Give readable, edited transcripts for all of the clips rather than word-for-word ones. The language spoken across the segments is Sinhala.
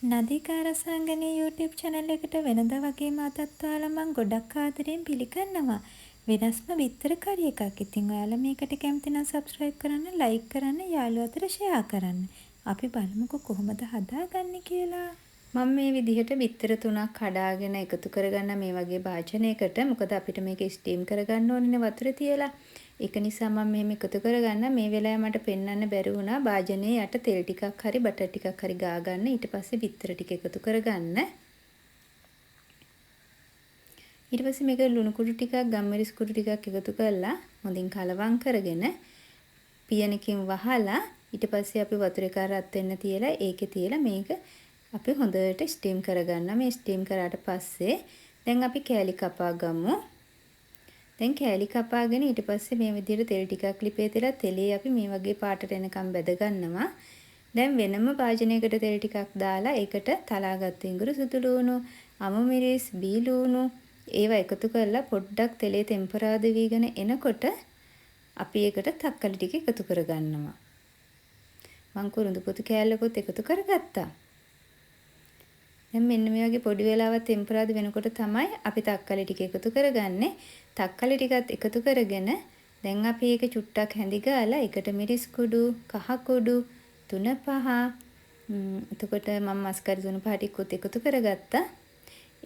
නදිකා රසාංගනේ YouTube channel එකට වෙනදා වගේම අදත් ඔයාලා මම ගොඩක් ආදරෙන් පිළිගන්නවා. වෙනස්ම බිත්තර කරි එකක්. ඉතින් ඔයාලා මේකට කැමති නම් subscribe කරන්න, like කරන්න, යාළුවෝ අතර share කරන්න. අපි බලමුකෝ කොහොමද හදාගන්නේ කියලා. මම මේ විදිහට බිත්තර 3ක් කඩාගෙන එකතු කරගන්න මේ වගේ භාජනයකට. මොකද අපිට මේක ස්ටීම් කරගන්න ඕනේ වතුරේ තියලා. ඒක නිසා මම මෙහෙම එකතු කරගන්න. මේ වෙලාවේ මට පෙන්වන්න බැරි වුණා භාජනයේ යට තෙල් ටිකක් හරි බටර් ටිකක් හරි ගාගන්න. ඊට පස්සේ බිත්තර ටික එකතු කරගන්න. ඊට පස්සේ මේක ලුණු කුඩු ටිකක් ගම්මිරිස් කුඩු ටිකක් එකතු කරලා හොඳින් කලවම් කරගෙන පියනකින් වහලා ඊට පස්සේ අපි වතුරේ කර රත් වෙන්න තියලා ඒකේ තියලා මේක අපි හොඳට ස්ටීම් කරගන්න. මේ ස්ටීම් කරාට පස්සේ දැන් අපි කෑලි කපා ගමු. දැන් කෑලි කපාගෙන ඊට පස්සේ මේ විදිහට තෙල් ටිකක් ලිපේ තියලා තෙලේ අපි මේ වගේ පාටට එනකම් බැද ගන්නවා. දැන් වෙනම භාජනයකට තෙල් ටිකක් දාලා ඒකට තලාගත් ඉඟුරු සුදු ලුණු, අමු මිරිස්, බී ලුණු ඒවා එකතු කරලා පොඩ්ඩක් තෙලේ ටෙම්පරාදු වීගෙන එනකොට අපි ඒකට තක්කලි ටික එකතු කරගන්නවා. මං කුරුඳු පොතු කෑල්ලකුත් එකතු කරගත්තා. දැන් මෙන්න මේ වගේ පොඩි වෙලාවක් ටෙම්පරාදු වෙනකොට තමයි අපි තක්කලි ටික එකතු කරගන්නේ. තක්කලි ටිකත් එකතු කරගෙන දැන් අපි ඒක චුට්ටක් හැඳි ගාලා ඒකට මිරිස් කුඩු, කහ කුඩු 3-5 එතකොට මම මස්කරි 3-5 ටිකකුත් එකතු කරගත්තා.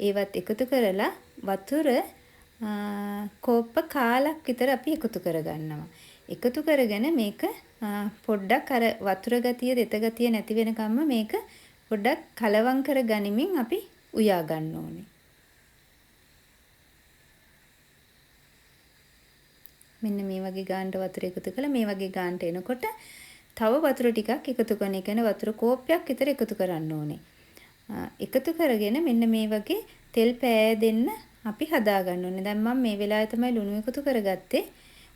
ඒවත් එකතු කරලා වතුර කෝප්ප කාලක් විතර අපි එකතු කරගන්නවා. එකතු කරගෙන මේක පොඩ්ඩක් අර වතුර ගතිය, දෙත ගතිය නැති වෙනකම්ම මේක පොඩ්ඩක් කලවම් කර ගනිමින් අපි උයා ගන්න ඕනේ. මෙන්න මේ වගේ ගානට වතුර එකතු කළා. මේ වගේ ගානට එනකොට තව වතුර ටිකක් එකතු කරන. ඒ කියන්නේ වතුර කෝප්පයක් විතර එකතු කරන්න ඕනේ. එකතු කරගෙන මෙන්න මේ වගේ තෙල් පෑදෙන්න අපි හදා ගන්න ඕනේ. දැන් මම මේ වෙලාවේ තමයි ලුණු එකතු කරගත්තේ.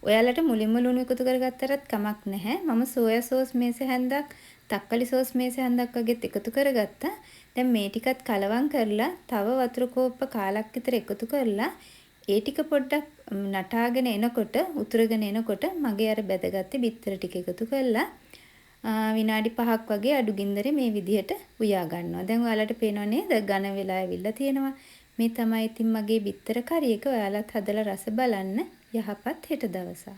ඔයාලට මුලින්ම ලුණු එකතු කරගත්තරත් කමක් නැහැ. මම සෝයා සෝස් මේස හැන්දක්, තක්කලි සෝස් මේස හැන්දක් වගේත් එකතු කරගත්තා. දැන් මේ ටිකත් කලවම් කරලා තව වතුර කෝප්ප කාලක් විතර එකතු කරලා ඒ ටික පොඩ්ඩක් නටාගෙන එනකොට, උතුරගෙන එනකොට මගේ අර බැදගත්තේ බිත්තර ටික එකතු කරලා විනාඩි 5ක් වගේ අඩු ගින්දරේ මේ විදිහට උයා ගන්නවා. දැන් ඔයාලට පේනව නේද? ඝන වෙලා ඇවිල්ලා තියෙනවා. මේ තමයි ඉතින් මගේ බිත්තර කරි එක. ඔයාලත් හදලා රස බලන්න. යහපත් හෙට දවසක්.